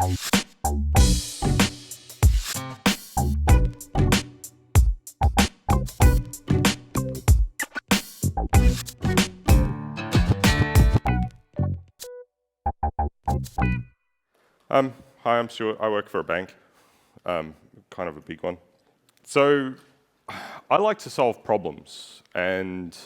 Hi, I'm Stuart. I work for a bank, kind of a big one. So I like to solve problems, and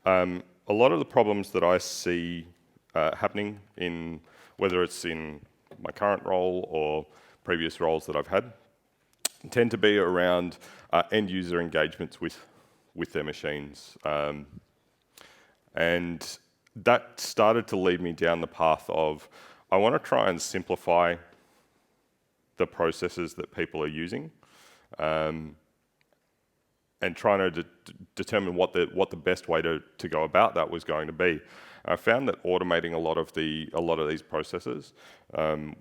a lot of the problems that I see happening in, whether it's in my current role or previous roles that I've had, tend to be around end user engagements with their machines. And that started to lead me down the path of, I want to try and simplify the processes that people are using, and trying to determine what the best way to go about that was going to be. I found that automating a lot of these processes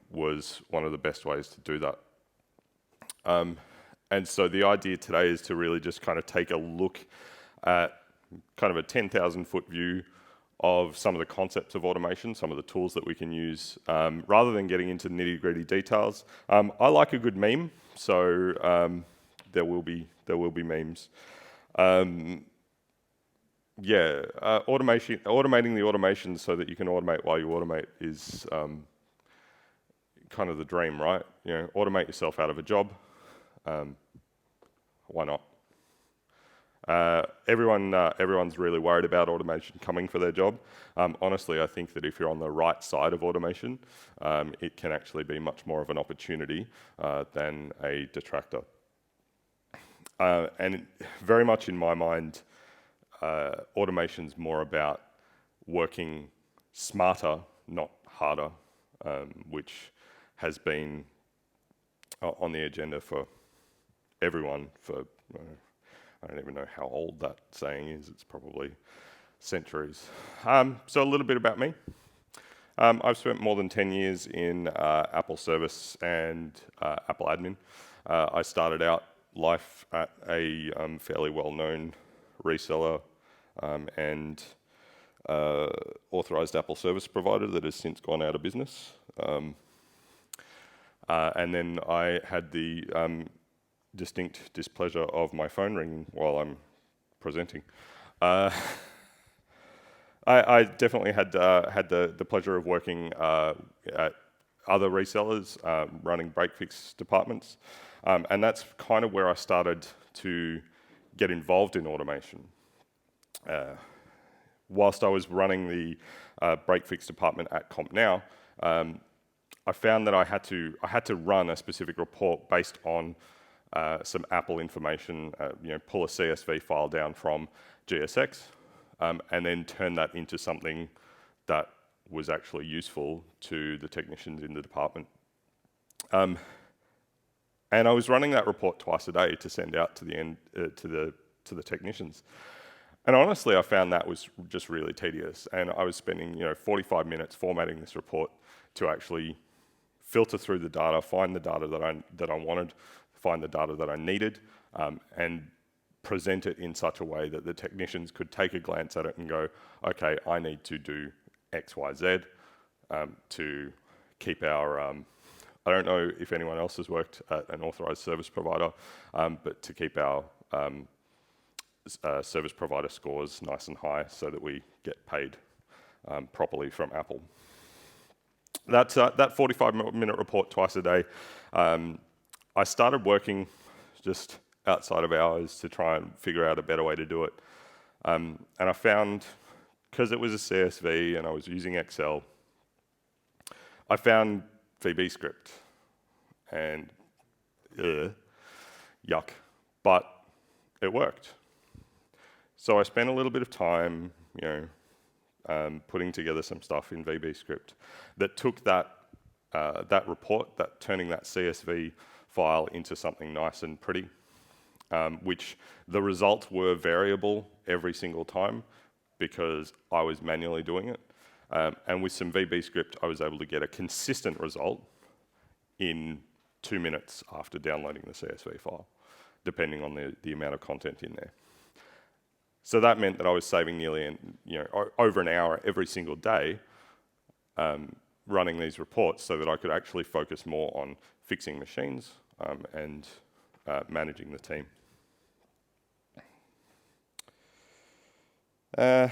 was one of the best ways to do that. And so the idea today is to really just kind of take a look at kind of a 10,000-foot view of some of the concepts of automation, some of the tools that we can use, rather than getting into nitty-gritty details. I like a good meme, so there will be memes. Automating the automation so that you can automate while you automate is kind of the dream, right? You know, automate yourself out of a job. Why not? Everyone's really worried about automation coming for their job. Honestly, I think that if you're on the right side of automation, it can actually be much more of an opportunity than a detractor. And very much in my mind, automation's more about working smarter, not harder, which has been on the agenda for everyone for, I don't even know how old that saying is. It's probably centuries. So a little bit about me. I've spent more than 10 years in Apple service and Apple admin. I started out life at a fairly well-known reseller and authorized Apple service provider that has since gone out of business. And then I had the distinct displeasure of my phone ringing while I'm presenting. I definitely had the pleasure of working at other resellers, running break-fix departments, and that's kind of where I started to get involved in automation. Whilst I was running the break-fix department at Comp Now, I found that I had to run a specific report based on some Apple information, pull a CSV file down from GSX, and then turn that into something that was actually useful to the technicians in the department. And I was running that report twice a day to send out to the technicians. And honestly, I found that was just really tedious. And I was spending 45 minutes formatting this report to actually filter through the data, find the data that I wanted, find the data that I needed, and present it in such a way that the technicians could take a glance at it and go, okay, I need to do X, Y, Z to keep our, I don't know if anyone else has worked at an authorized service provider, but to keep our service provider scores nice and high so that we get paid properly from Apple. That 45-minute report twice a day, I started working just outside of hours to try and figure out a better way to do it. And I found, because it was a CSV and I was using Excel, I found VB script. And yuck, but it worked. So I spent a little bit of time, putting together some stuff in VB script that took that report, turning that CSV file into something nice and pretty, which the results were variable every single time because I was manually doing it. And with some VB script, I was able to get a consistent result in 2 minutes after downloading the CSV file, depending on the amount of content in there. So that meant that I was saving nearly over an hour every single day, running these reports so that I could actually focus more on fixing machines and managing the team. Let's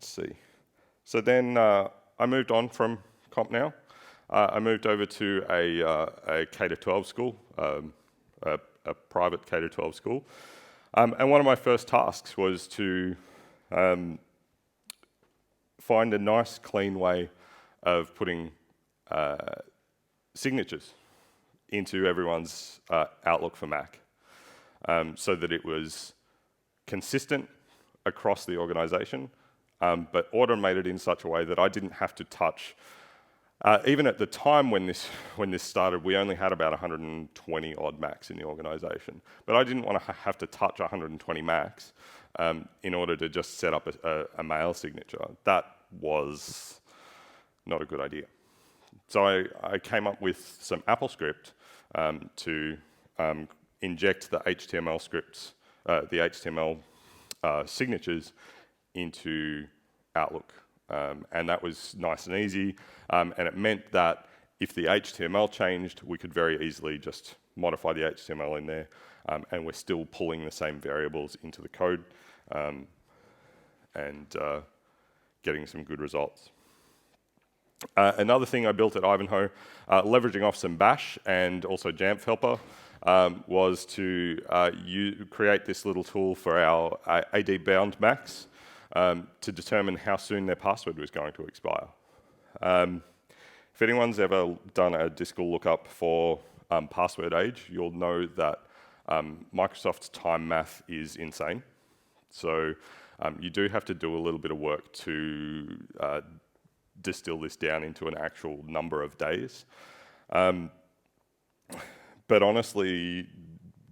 see. So then I moved on from CompNow. I moved over to a K-12 school, a private K-12 school. And one of my first tasks was to find a nice, clean way of putting signatures into everyone's Outlook for Mac, so that it was consistent across the organisation, but automated in such a way that I didn't have to touch. Even at the time when this started, we only had about 120 odd Macs in the organisation, but I didn't want to have to touch 120 Macs in order to just set up a mail signature. That was not a good idea. So I came up with some AppleScript to inject the HTML scripts, the HTML signatures into Outlook. And that was nice and easy. And it meant that if the HTML changed, we could very easily just modify the HTML in there. And we're still pulling the same variables into the code and getting some good results. Another thing I built at Ivanhoe, leveraging off some Bash and also Jamf helper, was to create this little tool for our AD-bound Macs to determine how soon their password was going to expire. If anyone's ever done a Discal lookup for password age, you'll know that Microsoft's time math is insane. So you do have to do a little bit of work to distill this down into an actual number of days. But honestly,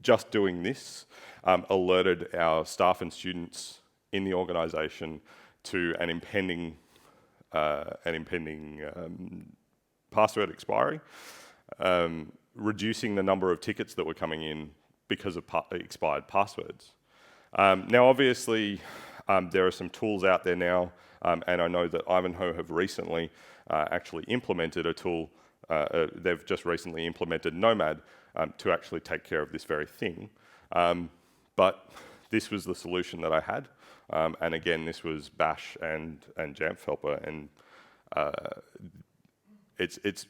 just doing this alerted our staff and students in the organisation to an impending password expiry, reducing the number of tickets that were coming in because of expired passwords. Now, obviously, there are some tools out there now, and I know that Ivanhoe have recently actually implemented a tool. They've just recently implemented Nomad to actually take care of this very thing. But this was the solution that I had. And again, this was Bash and Jamf helper. And it's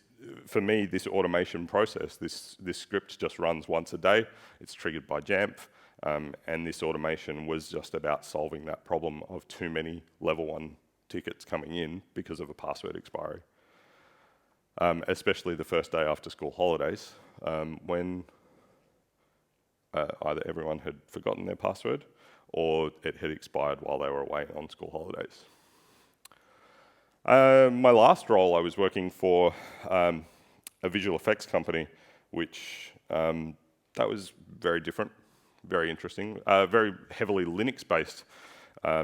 for me, this automation process, this script just runs once a day. It's triggered by Jamf. And this automation was just about solving that problem of too many level 1 tickets coming in because of a password expiry. Especially the first day after school holidays, when either everyone had forgotten their password or it had expired while they were away on school holidays. My last role, I was working for a visual effects company, which that was very different, very interesting, very heavily Linux-based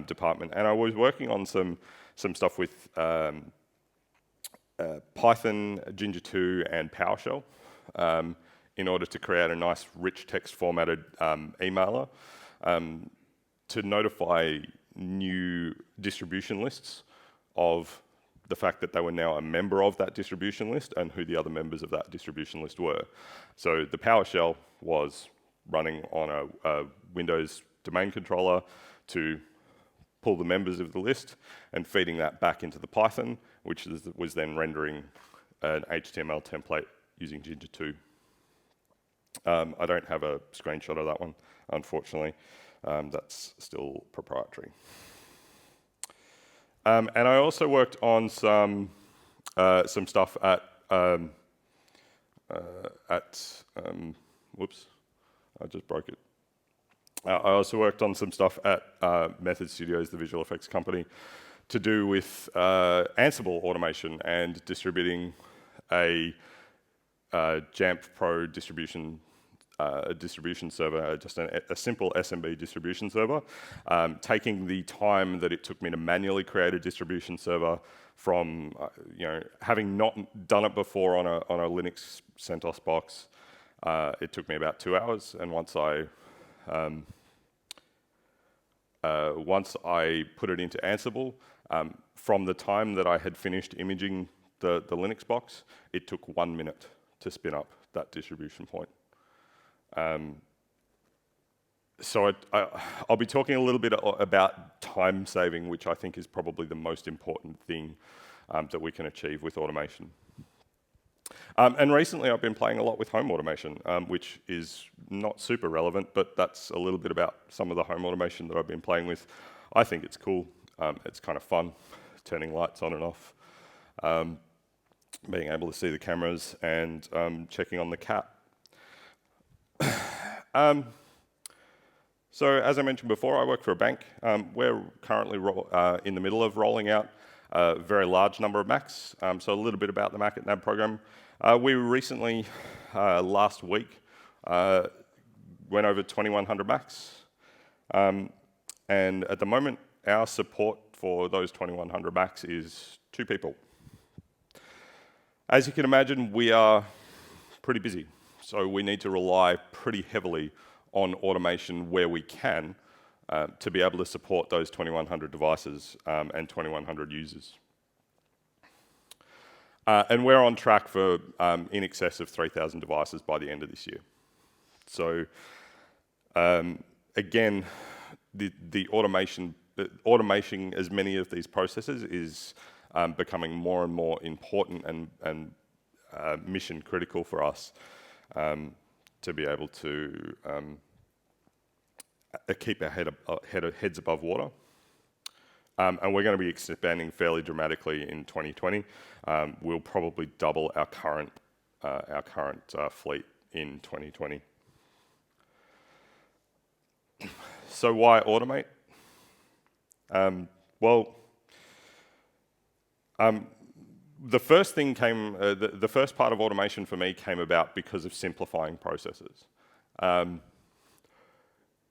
department, and I was working on some stuff with Python, Ginger 2, and PowerShell in order to create a nice, rich text formatted emailer to notify new distribution lists of the fact that they were now a member of that distribution list and who the other members of that distribution list were. So the PowerShell was running on a Windows domain controller to pull the members of the list and feeding that back into the Python, which was then rendering an HTML template using Ginger 2. I don't have a screenshot of that one, unfortunately. That's still proprietary. And I also worked on some stuff at whoops, I just broke it. I also worked on some stuff at Method Studios, the visual effects company, to do with Ansible automation and distributing a Jamf Pro distribution server, just a simple SMB distribution server, taking the time that it took me to manually create a distribution server from, having not done it before on a Linux CentOS box. It took me about 2 hours, and once I put it into Ansible, from the time that I had finished imaging the Linux box, it took 1 minute to spin up that distribution point. So I'll be talking a little bit about time saving, which I think is probably the most important thing that we can achieve with automation. And recently I've been playing a lot with home automation, which is not super relevant, but that's a little bit about some of the home automation that I've been playing with. I think it's cool. It's kind of fun, turning lights on and off, being able to see the cameras, and checking on the cat. So as I mentioned before, I work for a bank. We're currently in the middle of rolling out a very large number of Macs. So a little bit about the Mac NAB program. We recently, last week, went over 2,100 Macs. And at the moment, our support for those 2,100 Macs is 2 people. As you can imagine, we are pretty busy. So we need to rely pretty heavily on automation where we can to be able to support those 2,100 devices and 2,100 users. And we're on track for in excess of 3,000 devices by the end of this year. So again, the automation as many of these processes is becoming more and more important and mission critical for us to be able to keep our heads above water. And we're going to be expanding fairly dramatically in 2020. We'll probably double our current fleet in 2020. So why automate? The first thing the first part of automation for me came about because of simplifying processes.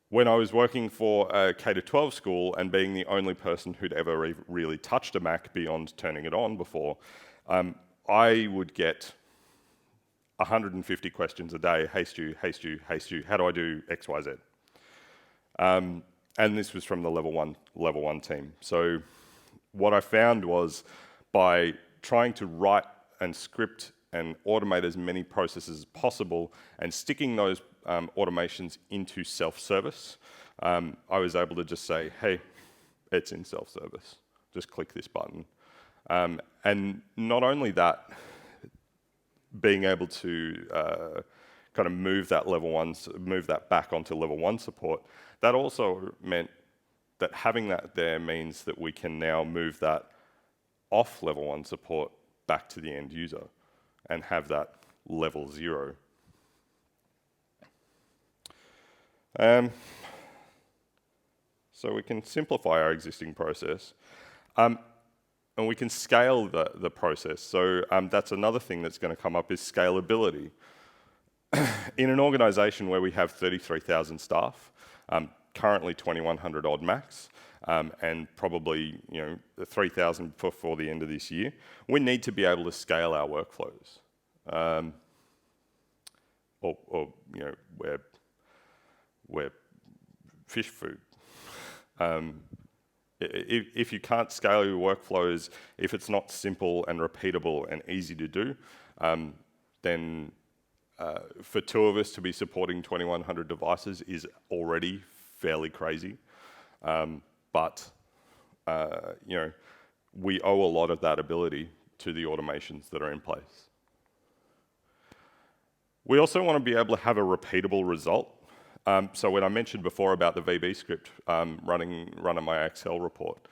When I was working for a K-12 school and being the only person who'd ever really touched a Mac beyond turning it on before, I would get 150 questions a day. Hey Stu, hey Stu, hey Stu, how do I do X, Y, Z? And this was from the level one team. So what I found was by trying to write and script and automate as many processes as possible and sticking those automations into self-service, I was able to just say, hey, it's in self-service. Just click this button. And not only that, being able to kind of move that back onto level 1 support, that also meant that having that there means that we can now move that off level 1 support back to the end user and have that level 0. So we can simplify our existing process, and we can scale the process. So that's another thing that's going to come up is scalability. In an organisation where we have 33,000 staff, currently 2,100 odd Macs, and probably 3,000 before the end of this year, we need to be able to scale our workflows. We're fish food. If you can't scale your workflows, if it's not simple and repeatable and easy to do, then for 2 of us to be supporting 2,100 devices is already fairly crazy. But we owe a lot of that ability to the automations that are in place. We also want to be able to have a repeatable result. So when I mentioned before about the VB script running my Excel report,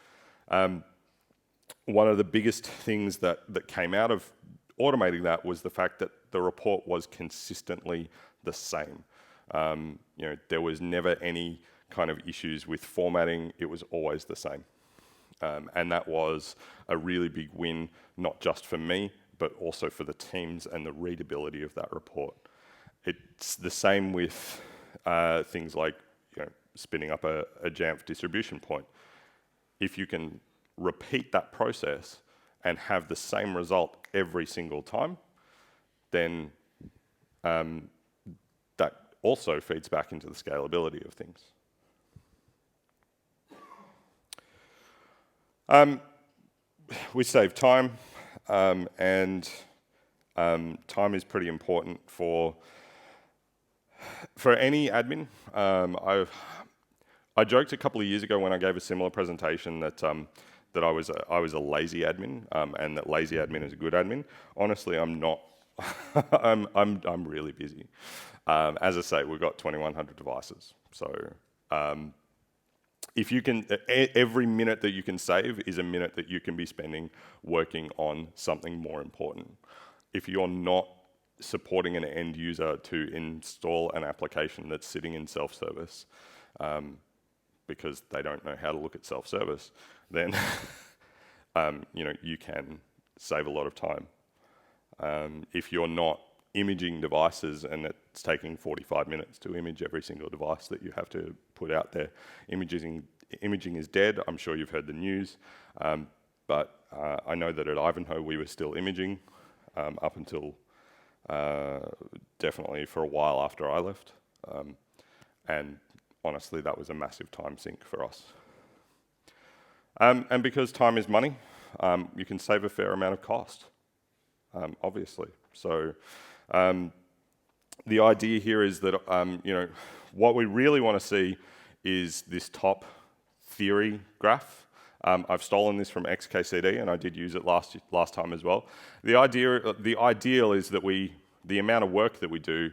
one of the biggest things that came out of automating that was the fact that the report was consistently the same. There was never any kind of issues with formatting. It was always the same. And that was a really big win, not just for me, but also for the teams and the readability of that report. It's the same with things like spinning up a Jamf distribution point. If you can repeat that process and have the same result every single time, then that also feeds back into the scalability of things. We save time. and time is pretty important for any admin. I joked a couple of years ago when I gave a similar presentation that I was a lazy admin, and that lazy admin is a good admin. Honestly, I'm not. I'm really busy. As I say, we've got 2,100 devices, so if you can, every minute that you can save is a minute that you can be spending working on something more important. If you're not supporting an end user to install an application that's sitting in self-service, because they don't know how to look at self-service, then you can save a lot of time. If you're not imaging devices and it's taking 45 minutes to image every single device that you have to put out there, imaging is dead. I'm sure you've heard the news, but I know that at Ivanhoe we were still imaging up until definitely for a while after I left, and honestly that was a massive time sink for us. And because time is money, you can save a fair amount of cost, obviously. So the idea here is that what we really want to see is this top theory graph. I've stolen this from XKCD, and I did use it last time as well. The ideal is that the amount of work that we do,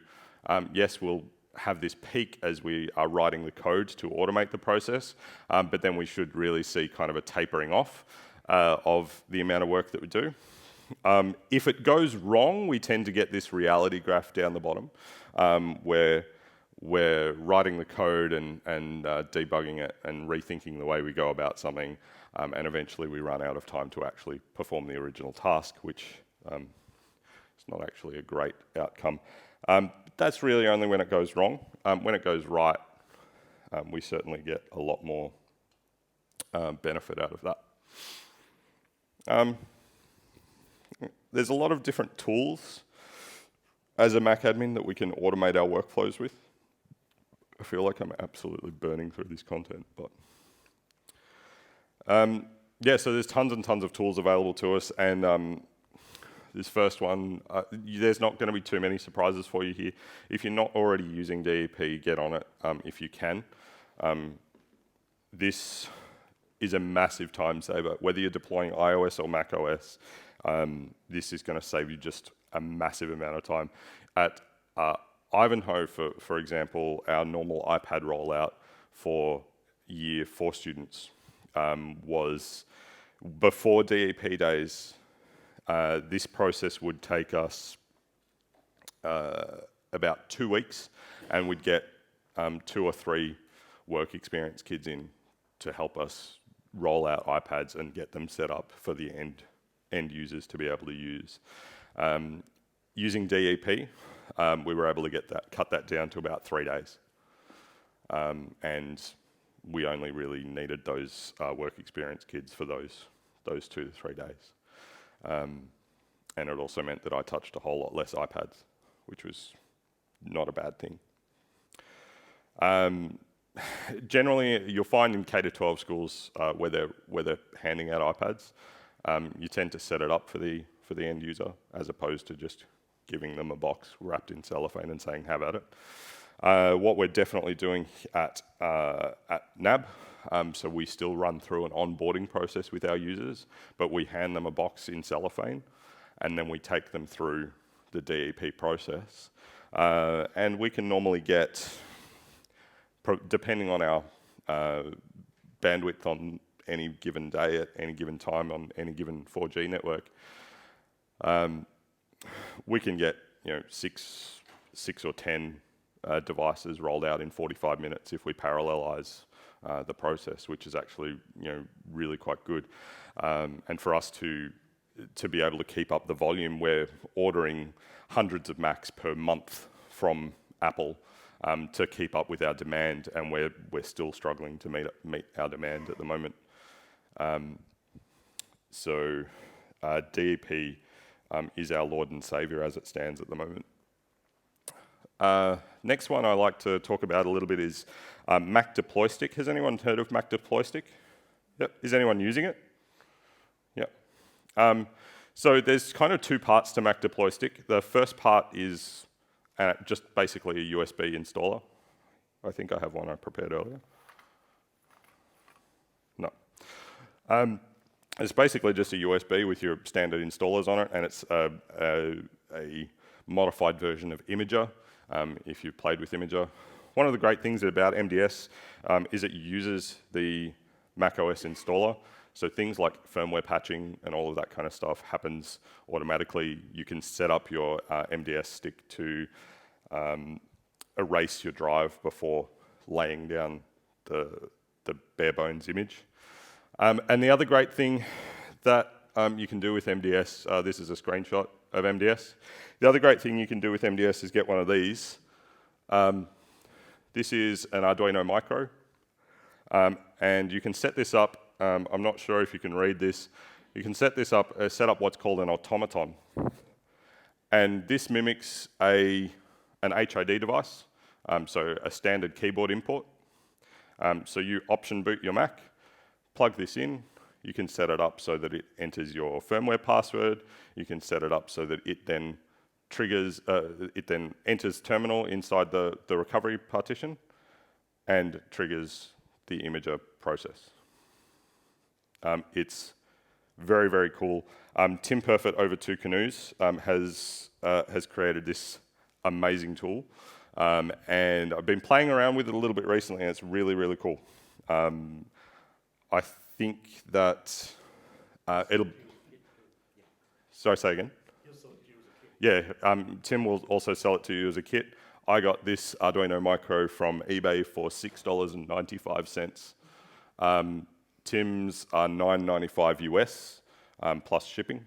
yes, we'll have this peak as we are writing the code to automate the process, but then we should really see kind of a tapering off of the amount of work that we do. If it goes wrong, we tend to get this reality graph down the bottom, where we're writing the code and debugging it and rethinking the way we go about something, and eventually we run out of time to actually perform the original task, which is not actually a great outcome. That's really only when it goes wrong. When it goes right, we certainly get a lot more benefit out of that. There's a lot of different tools as a Mac admin that we can automate our workflows with. I feel like I'm absolutely burning through this content, but yeah, so there's tons and tons of tools available to us, and this first one, there's not going to be too many surprises for you here. If you're not already using DEP, get on it if you can. This is a massive time saver. Whether you're deploying iOS or Mac OS, this is going to save you just a massive amount of time. At Ivanhoe, for example, our normal iPad rollout for Year 4 students was, before DEP days, this process would take us about 2 weeks, and we'd get 2 or 3 work experience kids in to help us roll out iPads and get them set up for the end users to be able to use. Using DEP, we were able to cut that down to about 3 days, and we only really needed those work experience kids for those 2 to 3 days. And it also meant that I touched a whole lot less iPads, which was not a bad thing. Generally, you'll find in K-12 schools where they're handing out iPads, you tend to set it up for the end user as opposed to just giving them a box wrapped in cellophane and saying, "Have at it." What we're definitely doing at NAB, so we still run through an onboarding process with our users, but we hand them a box in cellophane, and then we take them through the DEP process. And we can normally get, depending on our bandwidth on any given day at any given time on any given 4G network, we can get 6 or 10 devices rolled out in 45 minutes if we parallelize the process, which is actually really quite good. And for us to be able to keep up the volume, we're ordering hundreds of Macs per month from Apple to keep up with our demand, and we're still struggling to meet our demand at the moment. So DEP is our Lord and Saviour as it stands at the moment. Next one I like to talk about a little bit is Mac Deploy Stick. Has anyone heard of Mac Deploy Stick? Yep. Is anyone using it? Yep. So there's kind of two parts to Mac Deploy Stick. The first part is just basically a USB installer. I think I have one I prepared earlier. No. It's basically just a USB with your standard installers on it, and it's a modified version of Imager, if you've played with Imager. One of the great things about MDS is it uses the macOS installer, so things like firmware patching and all of that kind of stuff happens automatically. You can set up your MDS stick to erase your drive before laying down the bare bones image. And the other great thing that you can do with MDS, this is a screenshot of MDS. The other great thing you can do with MDS is get one of these. This is an Arduino Micro, and you can set this up. I'm not sure if you can read this. You can set this up, set up what's called an automaton, and this mimics an HID device, so a standard keyboard import. So you option boot your Mac, plug this in. You can set it up so that it enters your firmware password. You can set it up so that it then triggers, it then enters terminal inside the recovery partition and triggers the Imager process. It's very, very cool. Tim Perfett over Two Canoes has created this amazing tool, and I've been playing around with it a little bit recently, and it's really, really cool. I think that it'll... Sorry, say again? He'll sell it to you as a kit. Yeah, Tim will also sell it to you as a kit. I got this Arduino Micro from eBay for $6.95. Tim's are $9.95 US plus shipping,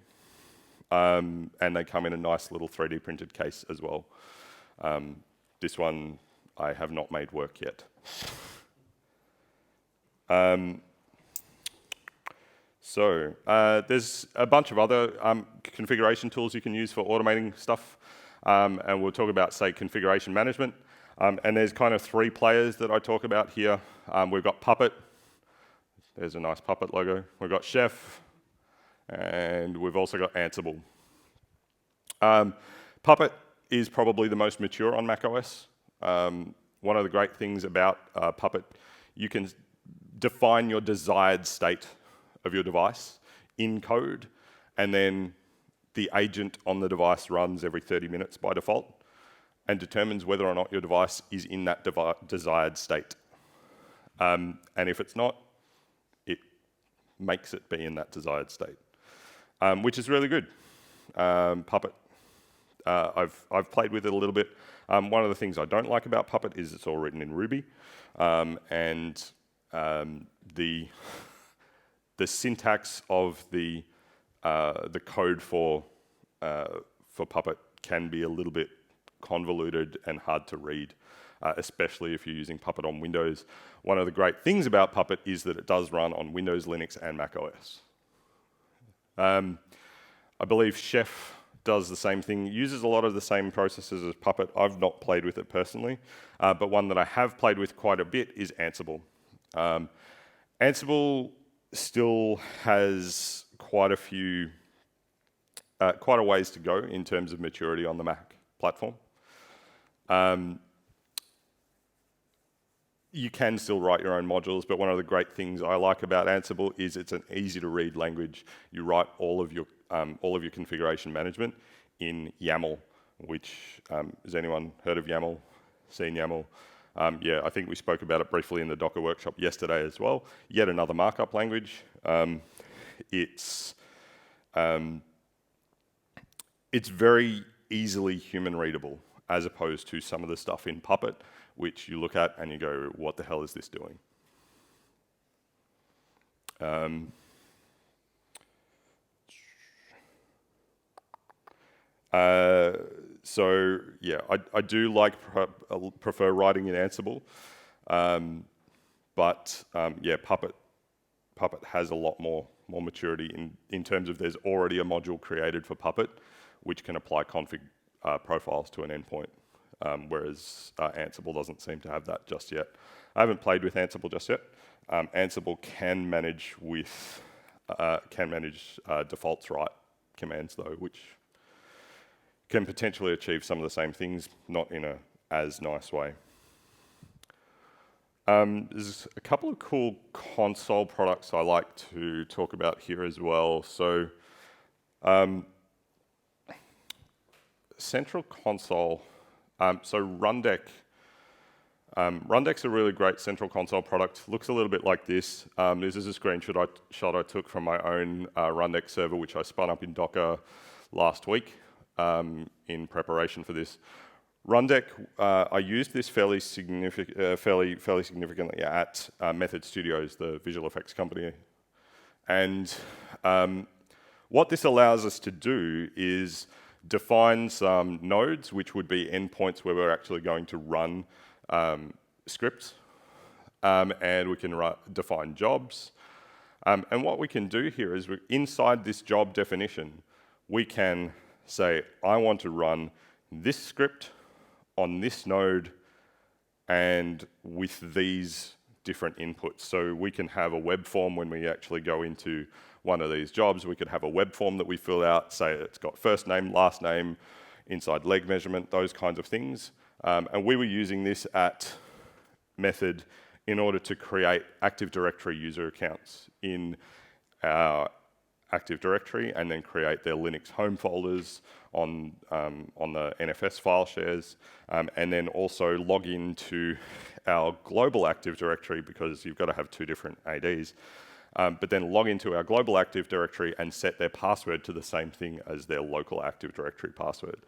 and they come in a nice little 3D printed case as well. This one I have not made work yet. So there's a bunch of other configuration tools you can use for automating stuff, and we'll talk about, say, configuration management. And there's kind of three players that I talk about here. We've got Puppet. There's a nice Puppet logo. We've got Chef, and we've also got Ansible. Puppet is probably the most mature on macOS. One of the great things about Puppet, you can define your desired state of your device in code, and then the agent on the device runs every 30 minutes by default and determines whether or not your device is in that desired state. And if it's not, it makes it be in that desired state, which is really good. Puppet, I've played with it a little bit. One of the things I don't like about Puppet is it's all written in Ruby, and the syntax of the code for Puppet can be a little bit convoluted and hard to read, especially if you're using Puppet on Windows. One of the great things about Puppet is that it does run on Windows, Linux, and Mac OS. I believe Chef does the same thing, uses a lot of the same processes as Puppet. I've not played with it personally, but one that I have played with quite a bit is Ansible. Ansible still has quite a ways to go in terms of maturity on the Mac platform. You can still write your own modules, but one of the great things I like about Ansible is it's an easy-to-read language. You write all of your configuration management in YAML, which has anyone heard of YAML? Seen YAML? Yeah, I think we spoke about it briefly in the Docker workshop yesterday as well. Yet another markup language. It's very easily human readable, as opposed to some of the stuff in Puppet, which you look at and you go, what the hell is this doing? So yeah, I do prefer writing in Ansible, but yeah, Puppet has a lot more maturity in terms of there's already a module created for Puppet, which can apply config profiles to an endpoint, whereas Ansible doesn't seem to have that just yet. I haven't played with Ansible just yet. Ansible can manage defaults right commands though, which can potentially achieve some of the same things, not in a as nice way. There's a couple of cool console products I like to talk about here as well. So Central Console, so Rundeck. Rundeck's a really great Central Console product. Looks a little bit like this. This is a screenshot I took from my own Rundeck server, which I spun up in Docker last week in preparation for this. Rundeck, I used this fairly significantly at Method Studios, the visual effects company. And what this allows us to do is define some nodes, which would be endpoints where we're actually going to run scripts, and we can define jobs. And what we can do here is inside this job definition, we can say, I want to run this script on this node and with these different inputs. So we can have a web form when we actually go into one of these jobs. We could have a web form that we fill out, say it's got first name, last name, inside leg measurement, those kinds of things. And we were using this at Method in order to create Active Directory user accounts in our Active Directory and then create their Linux home folders on the NFS file shares, and then also log into our global Active Directory because you've got to have two different ADs, but then log into our global Active Directory and set their password to the same thing as their local Active Directory password.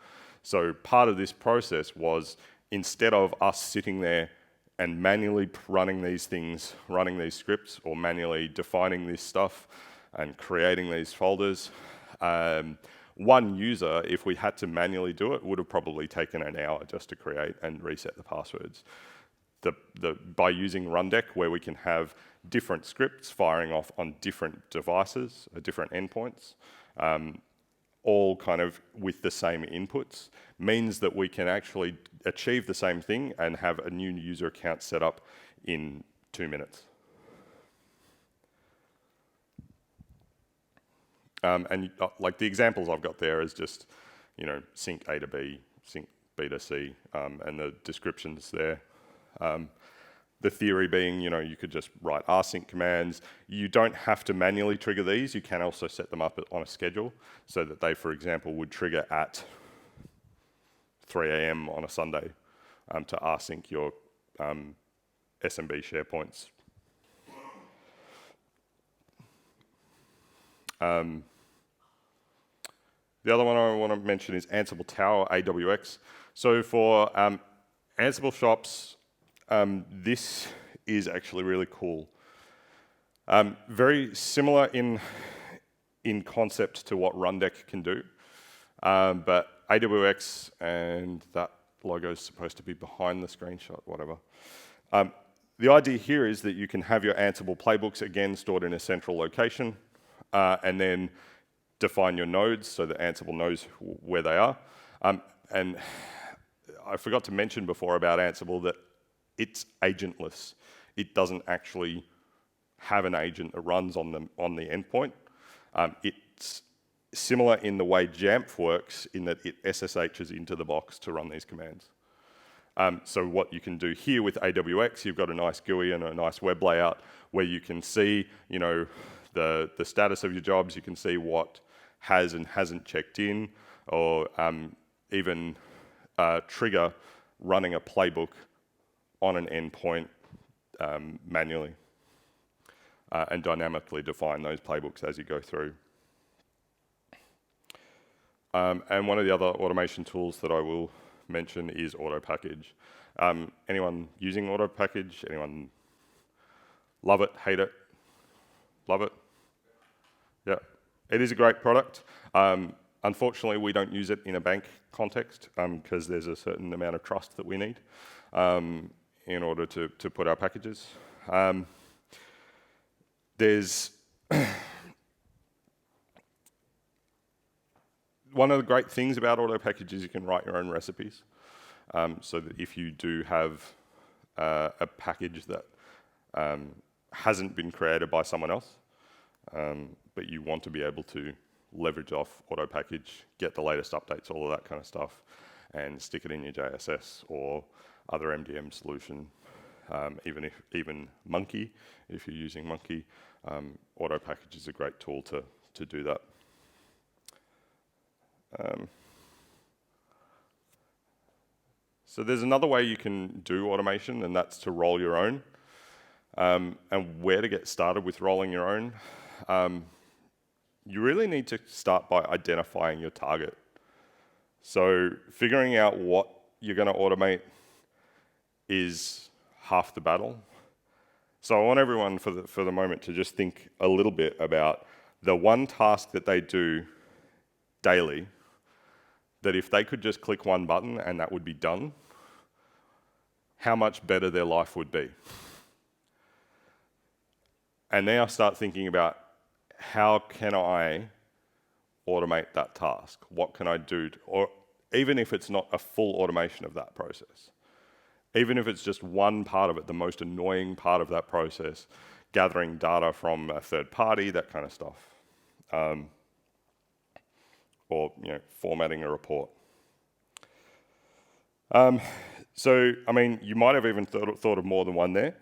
So part of this process was, instead of us sitting there and manually running these things, running these scripts, or manually defining this stuff and creating these folders, one user, if we had to manually do it, would have probably taken an hour just to create and reset the passwords. By using Rundeck, where we can have different scripts firing off on different devices, different endpoints, all kind of with the same inputs, means that we can actually achieve the same thing and have a new user account set up in 2 minutes. Like the examples I've got there is just, sync A to B, sync B to C, and the descriptions there. The theory being, you could just write rsync commands. You don't have to manually trigger these. You can also set them up on a schedule so that they, for example, would trigger at 3 a.m. on a Sunday to rsync your SMB SharePoints. The other one I want to mention is Ansible Tower, AWX. So for Ansible shops, this is actually really cool. Very similar in concept to what Rundeck can do, but AWX, and that logo is supposed to be behind the screenshot, whatever. The idea here is that you can have your Ansible playbooks, again, stored in a central location, and then define your nodes so that Ansible knows where they are. And I forgot to mention before about Ansible that it's agentless. It doesn't actually have an agent that runs on the endpoint. It's similar in the way Jamf works in that it SSHs into the box to run these commands. So what you can do here with AWX, you've got a nice GUI and a nice web layout where you can see, the status of your jobs. You can see what has and hasn't checked in, or even trigger running a playbook on an endpoint manually, and dynamically define those playbooks as you go through. And one of the other automation tools that I will mention is auto-package. Anyone using auto-package? Anyone love it, hate it? Love it? Yeah, it is a great product. Unfortunately, we don't use it in a bank context because there's a certain amount of trust that we need in order to put our packages. There's one of the great things about auto-package is you can write your own recipes. So that if you do have a package that hasn't been created by someone else, but you want to be able to leverage off auto package, get the latest updates, all of that kind of stuff, and stick it in your JSS or other MDM solution. Even Monkey, if you're using Monkey, auto package is a great tool to do that. So there's another way you can do automation, and that's to roll your own. And where to get started with rolling your own, you really need to start by identifying your target. So figuring out what you're going to automate is half the battle. So I want everyone for the moment to just think a little bit about the one task that they do daily, that if they could just click one button and that would be done, how much better their life would be. And now start thinking about, how can I automate that task? What can I do? Or even if it's not a full automation of that process, even if it's just one part of it, the most annoying part of that process, gathering data from a third party, that kind of stuff, or formatting a report. So, I mean, you might have even thought of more than one there.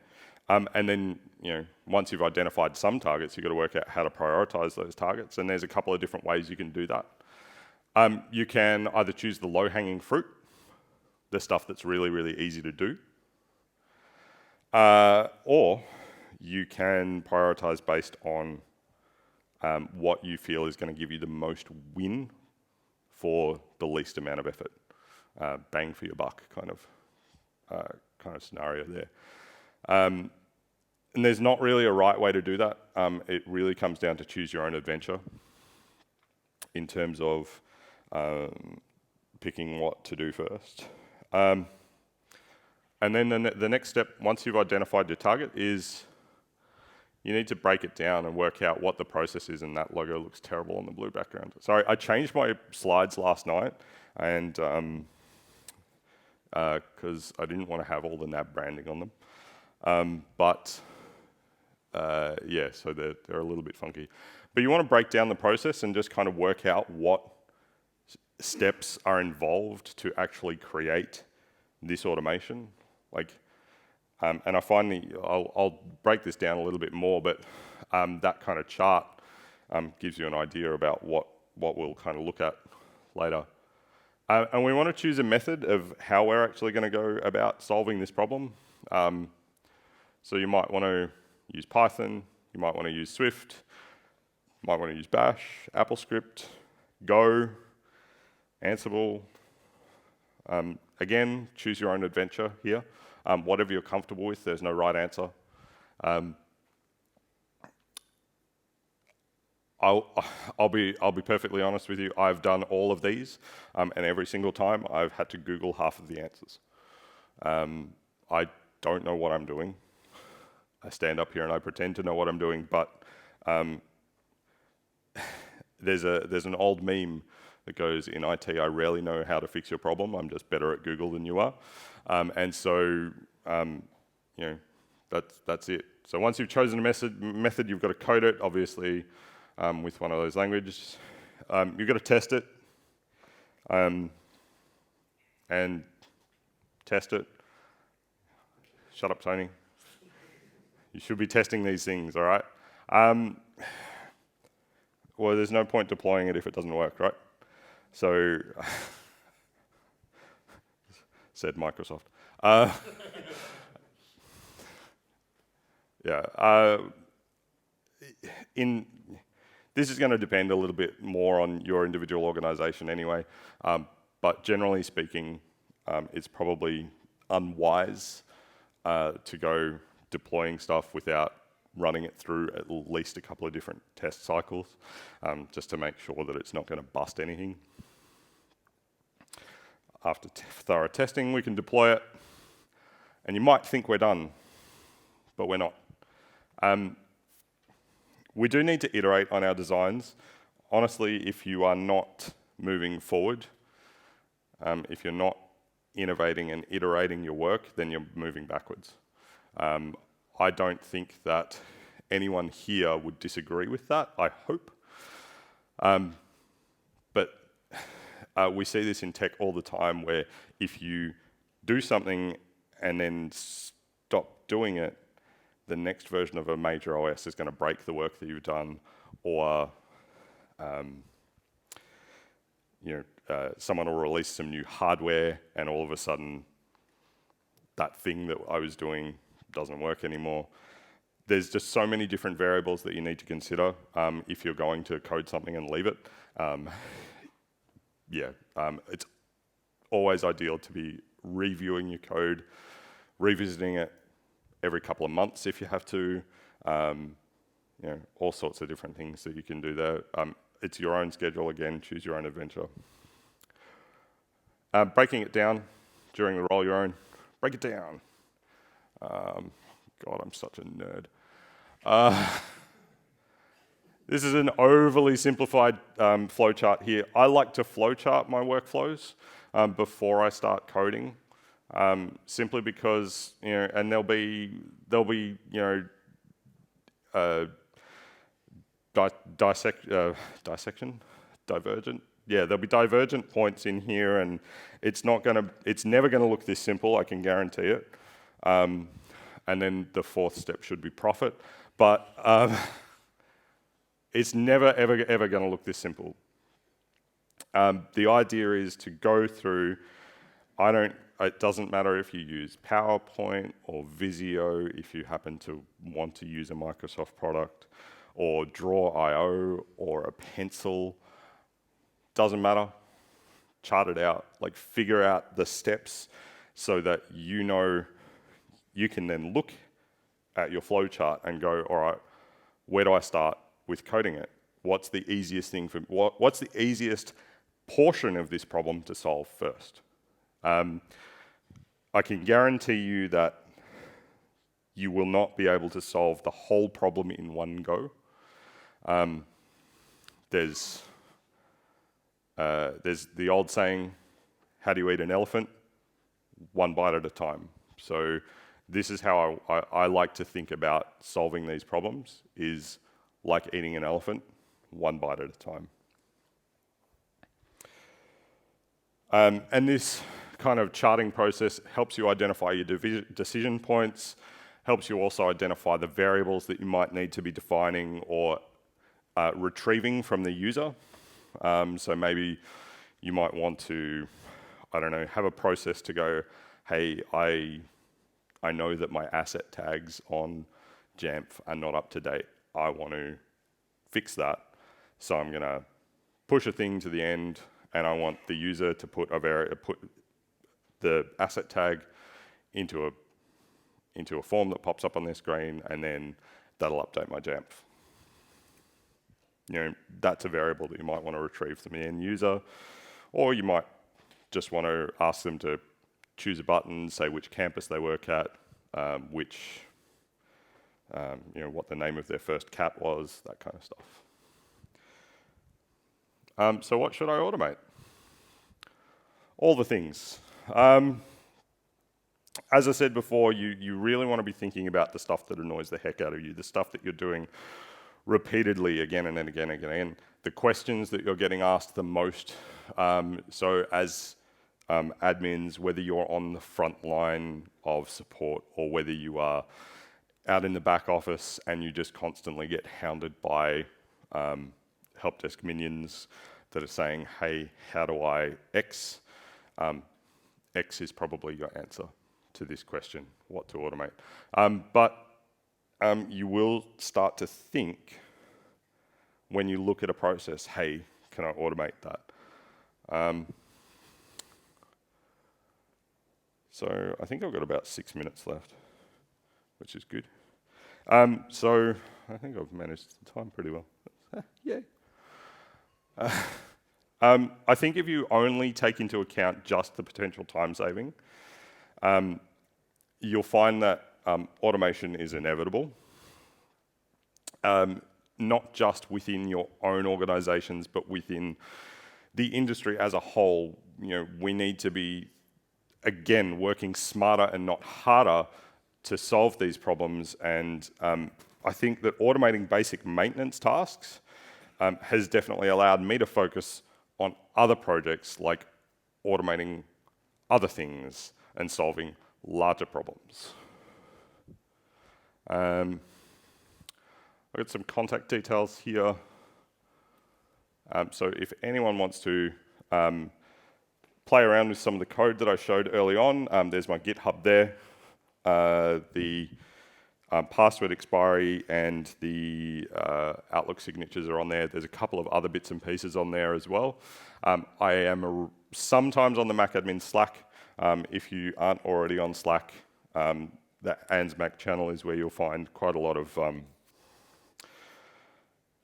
And then, once you've identified some targets, you've got to work out how to prioritize those targets. And there's a couple of different ways you can do that. You can either choose the low-hanging fruit, the stuff that's really, really easy to do, or you can prioritize based on what you feel is going to give you the most win for the least amount of effort. Bang for your buck kind of scenario there. And there's not really a right way to do that. It really comes down to choose your own adventure in terms of picking what to do first. And then the next step, once you've identified your target, is you need to break it down and work out what the process is, and that logo looks terrible on the blue background. Sorry, I changed my slides last night, and because I didn't want to have all the NAB branding on them. Yeah, so they're a little bit funky. But you want to break down the process and just kind of work out what steps are involved to actually create this automation. And I find I'll break this down a little bit more, but that kind of chart gives you an idea about what we'll kind of look at later. And we want to choose a method of how we're actually going to go about solving this problem. So you might want to use Python, you might want to use Swift, you might want to use Bash, AppleScript, Go, Ansible. Again, choose your own adventure here. Whatever you're comfortable with, there's no right answer. I'll be perfectly honest with you. I've done all of these, and every single time I've had to Google half of the answers. I don't know what I'm doing. I stand up here and I pretend to know what I'm doing, but there's an old meme that goes, in IT, I rarely know how to fix your problem. I'm just better at Google than you are. And so, that's it. So once you've chosen a method, you've got to code it, obviously, with one of those languages. You've got to test it, and test it. Shut up, Tony. You should be testing these things, all right? Well, there's no point deploying it if it doesn't work, right? So, said Microsoft. This is going to depend a little bit more on your individual organization anyway, but generally speaking, it's probably unwise to go deploying stuff without running it through at least a couple of different test cycles, just to make sure that it's not going to bust anything. After thorough testing, we can deploy it, and you might think we're done, but we're not. We do need to iterate on our designs. Honestly, if you are not moving forward, if you're not innovating and iterating your work, then you're moving backwards. I don't think that anyone here would disagree with that, I hope. But we see this in tech all the time, where if you do something and then stop doing it, the next version of a major OS is going to break the work that you've done, or someone will release some new hardware, and all of a sudden, that thing that I was doing doesn't work anymore. There's just so many different variables that you need to consider if you're going to code something and leave it. It's always ideal to be reviewing your code, revisiting it every couple of months if you have to. All sorts of different things that you can do there. It's your own schedule again, choose your own adventure. Breaking it down during the roll your own. Break it down. God, I'm such a nerd. This is an overly simplified flowchart here. I like to flowchart my workflows before I start coding, simply because and there'll be divergent. Yeah, there'll be divergent points in here, and it's never gonna look this simple. I can guarantee it. And then the fourth step should be profit, but it's never ever gonna look this simple. The idea is to go through. It doesn't matter if you use PowerPoint or Visio, if you happen to want to use a Microsoft product, or Draw.io or a pencil. Doesn't matter. Chart it out. Like, figure out the steps so that you can then look at your flowchart and go, all right, where do I start with coding it? What's the easiest thing what's the easiest portion of this problem to solve first? I can guarantee you that you will not be able to solve the whole problem in one go. There's the old saying, how do you eat an elephant? One bite at a time. So this is how I like to think about solving these problems, is like eating an elephant, one bite at a time. And this kind of charting process helps you identify your decision points, helps you also identify the variables that you might need to be defining or retrieving from the user. So maybe you might want to, have a process to go, hey, I know that my asset tags on Jamf are not up to date. I want to fix that. So I'm going to push a thing to the end, and I want the user to put the asset tag into a form that pops up on their screen, and then that'll update my Jamf. That's a variable that you might want to retrieve from the end user, or you might just want to ask them to choose a button, say which campus they work at, what the name of their first cat was, that kind of stuff. So what should I automate? All the things. As I said before, you really want to be thinking about the stuff that annoys the heck out of you, the stuff that you're doing repeatedly again and again and again, the questions that you're getting asked the most. So as admins, whether you're on the front line of support or whether you are out in the back office and you just constantly get hounded by help desk minions that are saying, hey, how do I X? X is probably your answer to this question, what to automate. But you will start to think when you look at a process, hey, can I automate that? So I think I've got about 6 minutes left, which is good. So I think I've managed the time pretty well. Yay. I think if you only take into account just the potential time saving, you'll find that automation is inevitable. Not just within your own organizations, but within the industry as a whole. We need to be, again, working smarter and not harder to solve these problems. And I think that automating basic maintenance tasks has definitely allowed me to focus on other projects like automating other things and solving larger problems. I've got some contact details here. So if anyone wants to play around with some of the code that I showed early on, there's my GitHub there. The password expiry and the Outlook signatures are on there. There's a couple of other bits and pieces on there as well. I am sometimes on the Mac admin Slack. If you aren't already on Slack, the Anne's Mac channel is where you'll find quite a lot of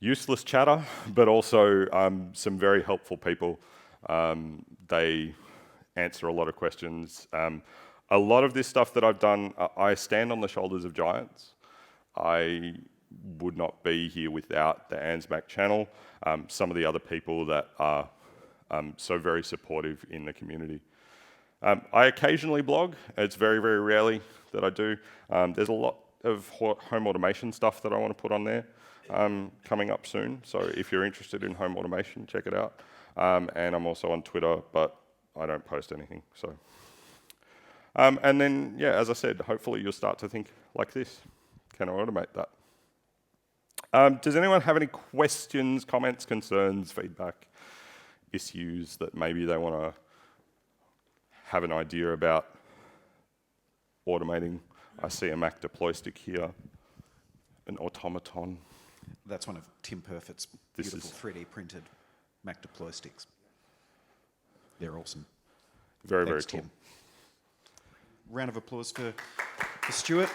useless chatter, but also some very helpful people. They answer a lot of questions. A lot of this stuff that I've done, I stand on the shoulders of giants. I would not be here without the Anne's Mac channel, some of the other people that are so very supportive in the community. I occasionally blog. It's very, very rarely that I do. There's a lot of home automation stuff that I want to put on there coming up soon. So if you're interested in home automation, check it out. And I'm also on Twitter, but I don't post anything. So, and then, yeah, as I said, hopefully you'll start to think like this. Can I automate that? Does anyone have any questions, comments, concerns, feedback, issues that maybe they want to have an idea about automating? I see a Mac deploy stick here, an automaton. That's one of Tim Perfett's beautiful 3D printed Mac deploy sticks. They're awesome. Very, Thanks, very Tim. Round of applause for Stuart.